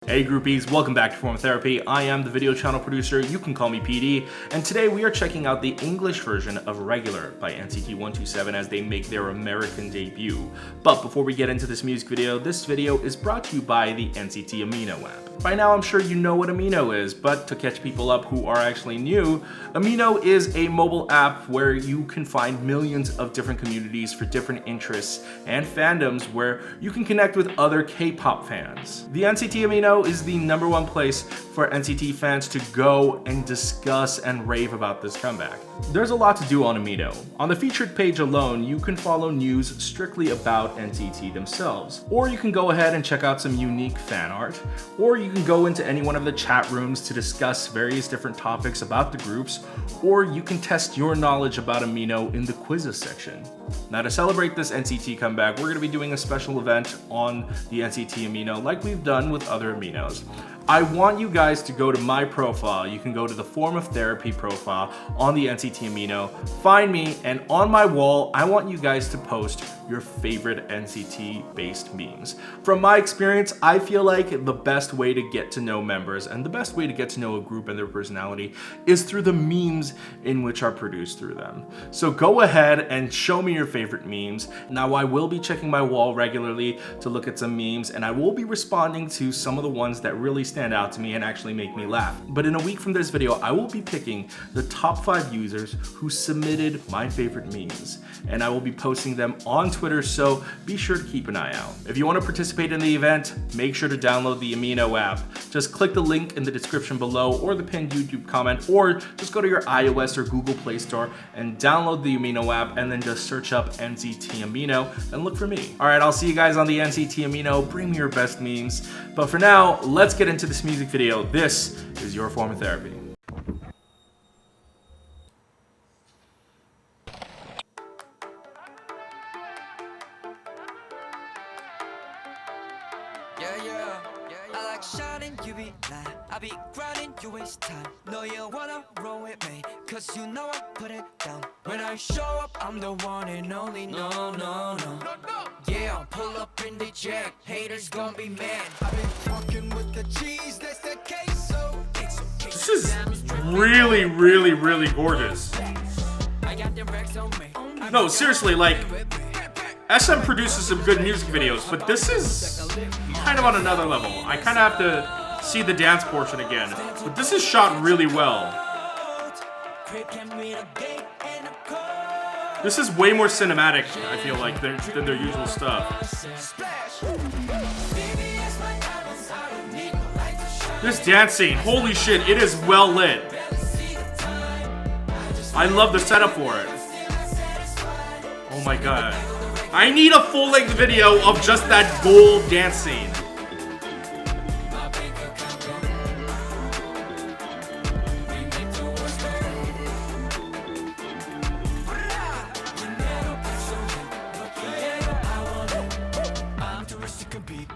Hey groupies, welcome back to Form Therapy. I am the video channel producer, you can call me PD, and today we are checking out the English version of Irregular by NCT 127 as they make their American debut. But before we get into this music video, this video is brought to you by the NCT Amino app. By now I'm sure you know what Amino is, but to catch people up who are actually new, Amino is a mobile app where you can find millions of different communities for different interests and fandoms where you can connect with other K-pop fans. The NCT Amino is the #1 place for NCT fans to go and discuss and rave about this comeback. There's a lot to do on Amino. On the featured page alone, you can follow news strictly about NCT themselves, or you can go ahead and check out some unique fan art, or you can go into any one of the chat rooms to discuss various different topics about the groups, or you can test your knowledge about Amino in the quizzes section. Now to celebrate this NCT comeback, we're going to be doing a special event on the NCT Amino like we've done with other Aminos. I want you guys to go to my profile. You can go to the Form of Therapy profile on the NCT Amino, find me, and on my wall, I want you guys to post your favorite NCT-based memes. From my experience, I feel like the best way to get to know members and the best way to get to know a group and their personality is through the memes in which are produced through them. So go ahead and show me your favorite memes. Now I will be checking my wall regularly to look at some memes, and I will be responding to some of the ones that really stand out to me and actually make me laugh. But in a week from this video, I will be picking the top 5 users who submitted my favorite memes, and I will be posting them on Twitter, so be sure to keep an eye out. If you want to participate in the event, make sure to download the Amino app. Just click the link in the description below or the pinned YouTube comment, or just go to your iOS or Google Play Store and download the Amino app, and then just search up NCT Amino and look for me. Alright, I'll see you guys on the NCT Amino. Bring me your best memes. But for now, let's get into this music video. This is your Form of Therapy. I like shining, you be lying. I be grinding, you waste time. No, you wanna roll with me, cause you know I put it down. When I show up, I'm the one and only. No. Yeah, I'll pull up in the jack. Haters gon' be mad. I've been fucking with the cheese, that's the case. So This is really gorgeous. I got the racks on me. No, seriously, like, SM produces some good music videos, but this is kind of on another level. I kind of have to see the dance portion again, but this is shot really well. This is way more cinematic, I feel like, than their usual stuff. This dance scene, holy shit, it is well lit. I love the setup for it. Oh my god. I need a full-length video of just that gold dance scene.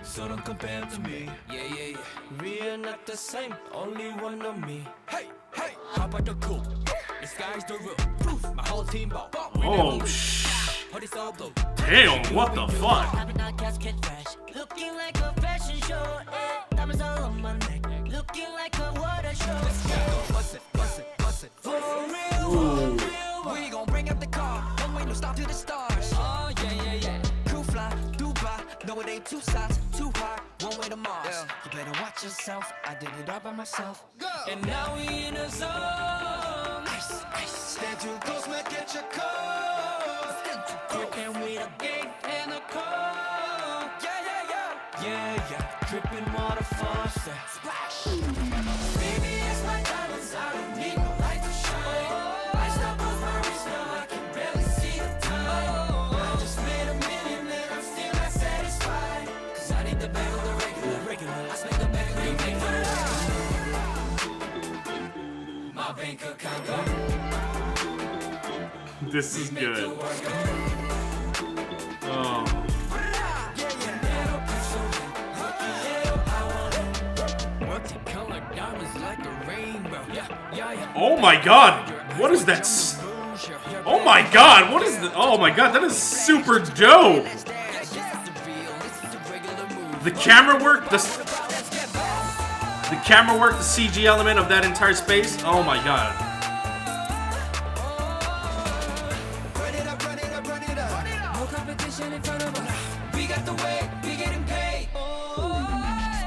So don't compare to me. Yeah. We are not the same, only one of me. Hey, how about the cool? The sky's the roof. My whole team ball. Oh, shh. Damn, what the fuck? Looking like a fashion show, diamonds all on my neck. Looking like a water show. Bust it. For real. We gon' bring up the car. Don't wait, no stop to the stars. Oh, yeah. Cool fly, Dubai. No, it ain't two sides, too high. One way to Mars. Yeah. You better watch yourself. I did it all by myself. Go. And now we in a zone. Ice. Stand too close, man, get your coat. You can wait a gate and a call. Yeah. Dripping waterfall, splash. Baby, it's my diamonds. I don't need no light to shine. I stop on my wrist now. I can barely see the time. I just made $1 million and I'm still not satisfied. Cause I need the bag of the regular. I spent the bag of the regular. My bank account go. This is good. Oh. Oh my god! What is that? Oh my god! What is that? Oh my god, that is super dope! The camera work, The camera work, the CG element of that entire space, oh my god. Run it up, run it up, run it up. No competition in front of us. We got the way, we getting paid.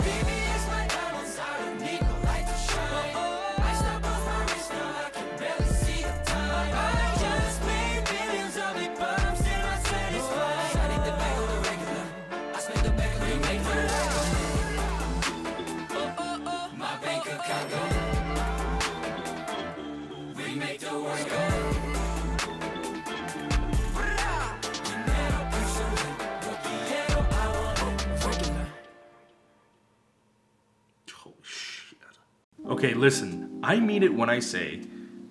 Baby, it's my diamonds. I don't need no light to shine. I step off my wrist now, I can barely see the time. I just made millions of it, but I'm still not satisfied. I need the back of the regular. I spend the back of the regular. My bank account go. We make the world go. Holy shit. Okay, listen, I mean it when I say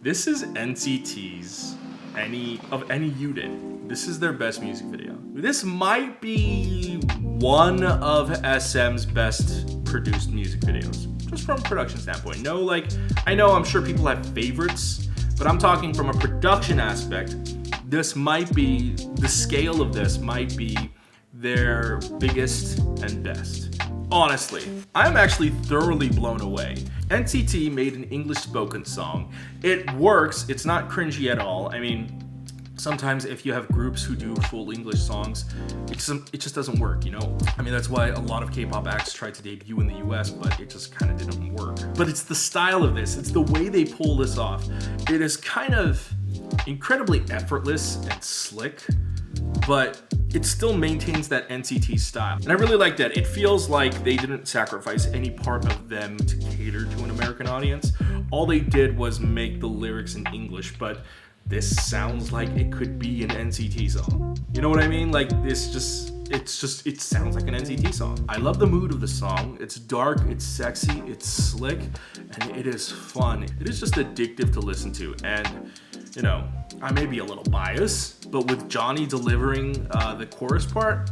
this is NCT's any unit. This is their best music video. This might be one of SM's best produced music videos, just from a production standpoint. No, like, I know I'm sure people have favorites, but I'm talking from a production aspect. This might be, the scale of this might be their biggest and best. Honestly, I'm actually thoroughly blown away. NCT made an English spoken song. It works, it's not cringy at all. I mean, sometimes if you have groups who do full English songs, it just doesn't work, you know? I mean, that's why a lot of K-pop acts tried to debut in the US, but it just kind of didn't work. But it's the style of this, it's the way they pull this off. It is kind of incredibly effortless and slick, but it still maintains that NCT style. And I really like that. It feels like they didn't sacrifice any part of them to cater to an American audience. All they did was make the lyrics in English, but this sounds like it could be an NCT song. You know what I mean? Like, it sounds like an NCT song. I love the mood of the song. It's dark, it's sexy, it's slick, and it is fun. It is just addictive to listen to. And, you know, I may be a little biased, but with Johnny delivering the chorus part,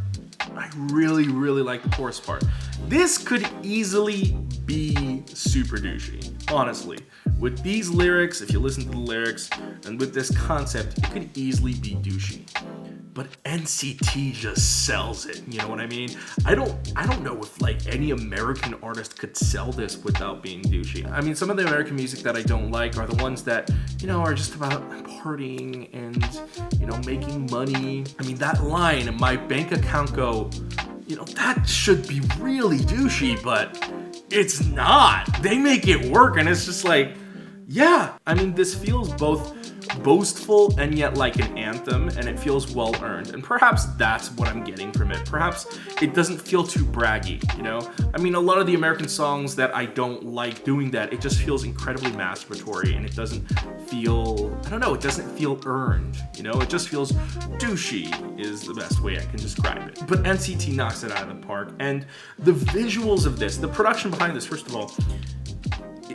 I really, really like the chorus part. This could easily be super douchey, honestly. With these lyrics, if you listen to the lyrics, and with this concept, it could easily be douchey. But NCT just sells it, you know what I mean? I don't know if like any American artist could sell this without being douchey. I mean, some of the American music that I don't like are the ones that, you know, are just about partying and, you know, making money. I mean, that line, my bank account go, you know, that should be really douchey, but it's not. They make it work, and it's just like, yeah. I mean, this feels both boastful and yet like an anthem, and it feels well earned, and perhaps that's what I'm getting from it. Perhaps it doesn't feel too braggy, you know? I mean, a lot of the American songs that I don't like doing that, it just feels incredibly masturbatory, and it doesn't feel, I don't know, it doesn't feel earned, you know? It just feels douchey is the best way I can describe it. But NCT knocks it out of the park, and the visuals of this, the production behind this, first of all,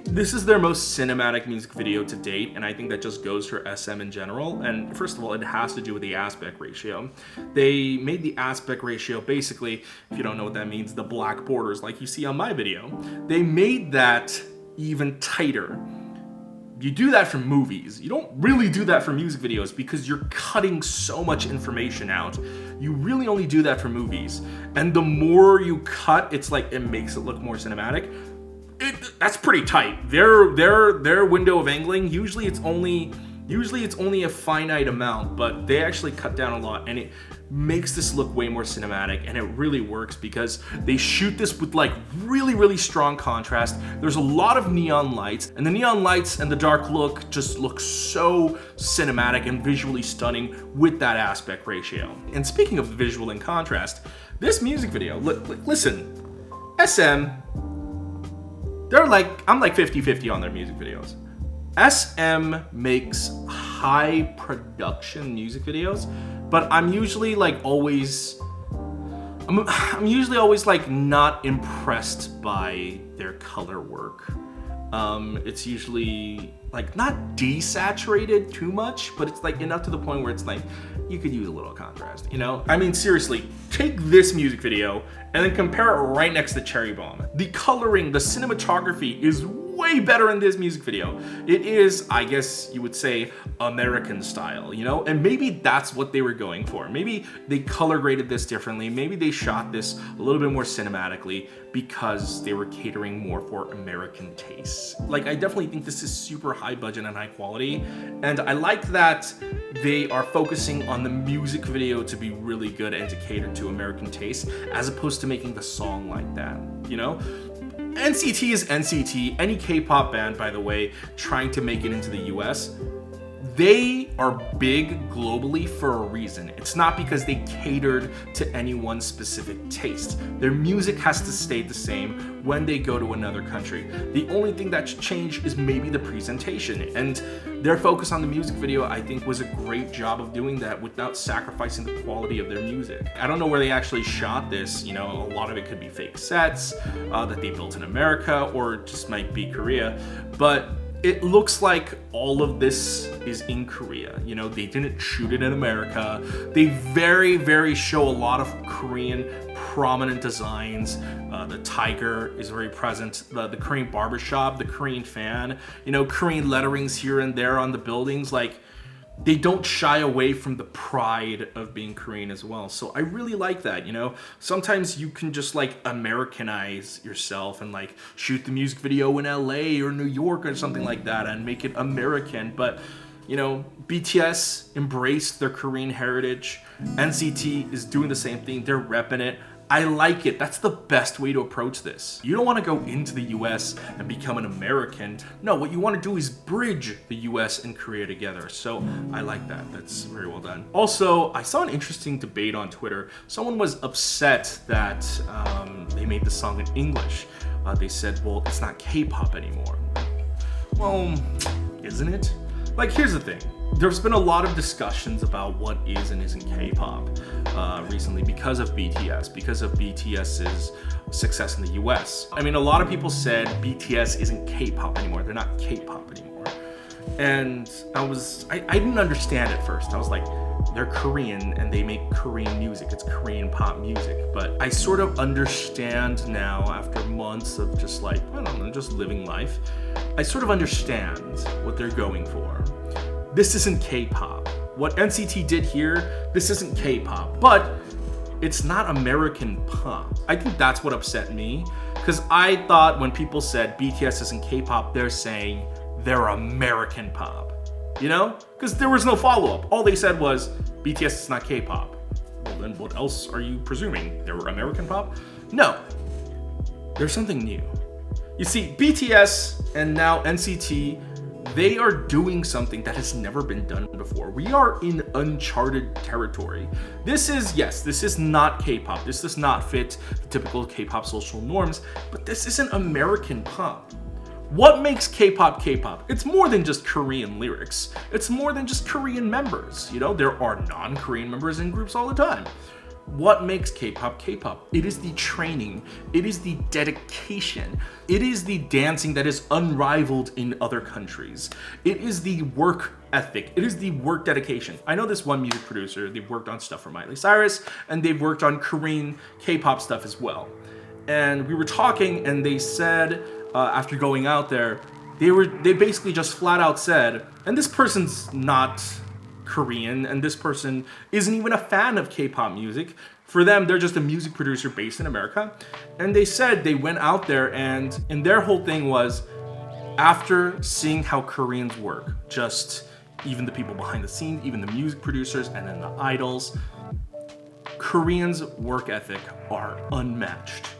this is their most cinematic music video to date, and I think that just goes for SM in general. And first of all, it has to do with the aspect ratio. They made the aspect ratio, basically, if you don't know what that means, the black borders like you see on my video. They made that even tighter. You do that for movies. You don't really do that for music videos because you're cutting so much information out. You really only do that for movies. And the more you cut, it's like it makes it look more cinematic. That's pretty tight. Their window of angling, usually it's only a finite amount, but they actually cut down a lot, and it makes this look way more cinematic, and it really works because they shoot this with like really, really strong contrast. There's a lot of neon lights, and the neon lights and the dark look just look so cinematic and visually stunning with that aspect ratio. And speaking of the visual and contrast, this music video, listen, SM, I'm like 50-50 on their music videos. SM makes high production music videos, but I'm usually always like not impressed by their color work. It's usually like not desaturated too much, but it's like enough to the point where it's like you could use a little contrast, you know? I mean, seriously, take this music video and then compare it right next to Cherry Bomb. The coloring, the cinematography is way better in this music video. It is, I guess you would say, American style, you know? And maybe that's what they were going for. Maybe they color graded this differently. Maybe they shot this a little bit more cinematically because they were catering more for American tastes. Like, I definitely think this is super high budget and high quality. And I like that they are focusing on the music video to be really good and to cater to American tastes, as opposed to making the song like that, you know? NCT is NCT. Any K-pop band, by the way, trying to make it into the US, they are big globally for a reason. It's not because they catered to any one specific taste. Their music has to stay the same when they go to another country. The only thing that's changed is maybe the presentation, and their focus on the music video, I think, was a great job of doing that without sacrificing the quality of their music. I don't know where they actually shot this, you know, a lot of it could be fake sets that they built in America, or it just might be Korea, but it looks like all of this is in Korea. You know, they didn't shoot it in America. They very show a lot of Korean prominent designs. The tiger is very present. The Korean barbershop, the Korean fan, you know, Korean letterings here and there on the buildings. Like, they don't shy away from the pride of being Korean as well. So I really like that, you know? Sometimes you can just like Americanize yourself and like shoot the music video in LA or New York or something like that and make it American. But, you know, BTS embraced their Korean heritage. NCT is doing the same thing. They're repping it. I like it. That's the best way to approach this. You don't want to go into the US and become an American. No, what you want to do is bridge the US and Korea together. So I like that. That's very well done. Also, I saw an interesting debate on Twitter. Someone was upset that they made the song in English. They said, well, it's not K-pop anymore. Well, isn't it? Like, here's the thing. There's been a lot of discussions about what is and isn't K-pop recently because of BTS, because of BTS's success in the US. I mean, a lot of people said BTS isn't K-pop anymore. They're not K-pop anymore. And I didn't understand at first. I was like, they're Korean and they make Korean music. It's Korean pop music. But I sort of understand now, after months of just like, I don't know, just living life. I sort of understand what they're going for. This isn't K-pop. What NCT did here, this isn't K-pop, but it's not American pop. I think that's what upset me, because I thought when people said BTS isn't K-pop, they're saying they're American pop, you know? Because there was no follow-up. All they said was BTS is not K-pop. Well, then what else are you presuming? They were American pop? No, there's something new. You see, BTS and now NCT, they are doing something that has never been done before. We are in uncharted territory. This is not K-pop. This does not fit the typical K-pop social norms, but this isn't American pop. What makes K-pop K-pop? It's more than just Korean lyrics. It's more than just Korean members. You know, there are non-Korean members in groups all the time. What makes K-pop K-pop? It is the training, it is the dedication, it is the dancing that is unrivaled in other countries. It is the work ethic, it is the work dedication. I know this one music producer, they've worked on stuff for Miley Cyrus, and they've worked on Korean K-pop stuff as well. And we were talking, and they said, after going out there, they basically just flat out said, and this person's not Korean, and this person isn't even a fan of K-pop music. For them, they're just a music producer based in America. And they said they went out there, and their whole thing was, after seeing how Koreans work, just even the people behind the scenes, even the music producers, and then the idols, Koreans' work ethic are unmatched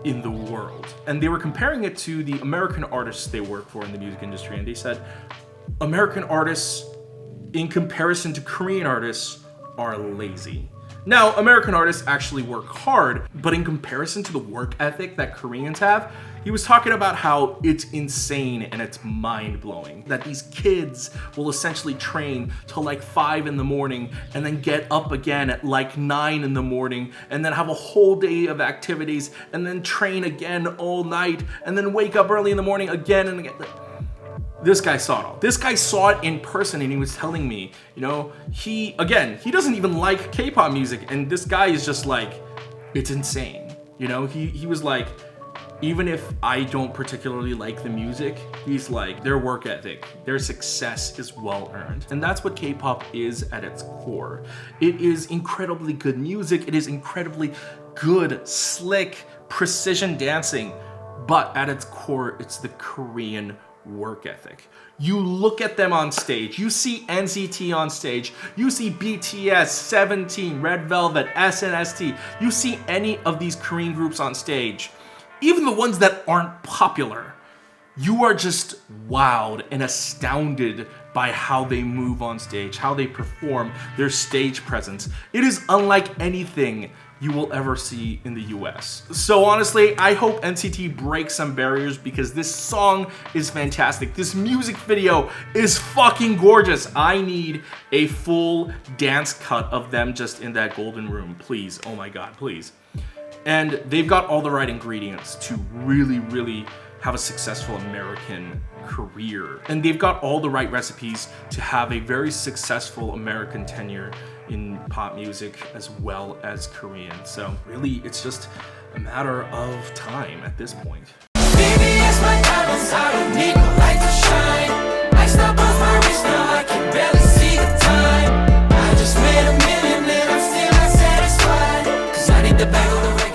in the world. And they were comparing it to the American artists they work for in the music industry, and they said, American artists, in comparison to Korean artists, are lazy. Now, American artists actually work hard, but in comparison to the work ethic that Koreans have, he was talking about how it's insane and it's mind-blowing that these kids will essentially train till like 5 in the morning and then get up again at like 9 in the morning and then have a whole day of activities and then train again all night and then wake up early in the morning again and again. This guy saw it all. This guy saw it in person, and he was telling me, you know, he doesn't even like K-pop music, and this guy is just like, it's insane. You know, he was like, Even if I don't particularly like the music, he's like, their work ethic, their success is well earned. And that's what K-pop is at its core. It is incredibly good music. It is incredibly good, slick, precision dancing. But at its core, it's the Korean work ethic. You look at them on stage, you see NCT on stage, you see BTS, 17, Red Velvet, SNSD, you see any of these Korean groups on stage, even the ones that aren't popular, you are just wowed and astounded by how they move on stage, how they perform, their stage presence. It is unlike anything you will ever see in the US. So honestly, I hope NCT breaks some barriers because this song is fantastic. This music video is fucking gorgeous. I need a full dance cut of them just in that golden room, please. Oh my God, please. And they've got all the right ingredients to really, really have a successful American career. And they've got all the right recipes to have a very successful American tenure in pop music as well as Korean. So really, it's just a matter of time at this point. Baby, it's my diamonds, I don't need no light to shine. I stop off my wrist, now I can barely see the time. I just made $1 million and I'm still not satisfied, 'cause I need the bag of the regular.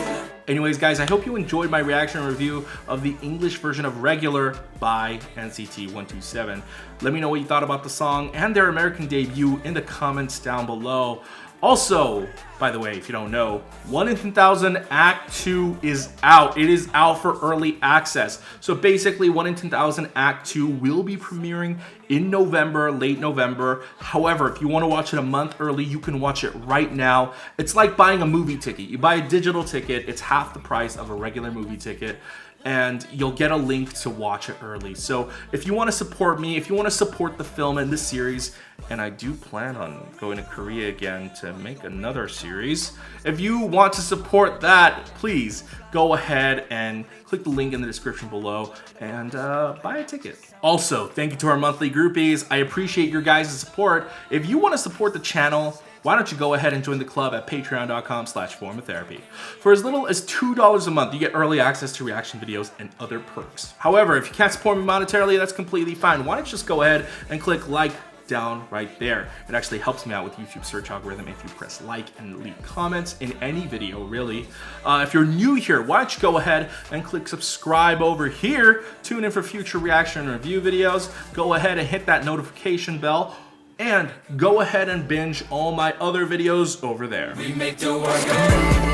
Anyways, guys, I hope you enjoyed my reaction and review of the English version of Regular by NCT 127. Let me know what you thought about the song and their American debut in the comments down below. Also, by the way, if you don't know, 1 in 10,000 Act 2 is out. It is out for early access. So basically, 1 in 10,000 Act 2 will be premiering in November, late November. However, if you want to watch it a month early, you can watch it right now. It's like buying a movie ticket. You buy a digital ticket, it's half the price of a regular movie ticket, and you'll get a link to watch it early. So if you want to support me, if you want to support the film and this series, and I do plan on going to Korea again to make another series, if you want to support that, please go ahead and click the link in the description below and buy a ticket. Also, thank you to our monthly groupies. I appreciate your guys' support. If you want to support the channel, why don't you go ahead and join the club at patreon.com/formatherapy. For as little as $2 a month, you get early access to reaction videos and other perks. However, if you can't support me monetarily, that's completely fine. Why don't you just go ahead and click like down right there. It actually helps me out with YouTube search algorithm if you press like and leave comments in any video, really. If you're new here, why don't you go ahead and click subscribe over here. Tune in for future reaction and review videos. Go ahead and hit that notification bell. And go ahead and binge all my other videos over there. We make the world go.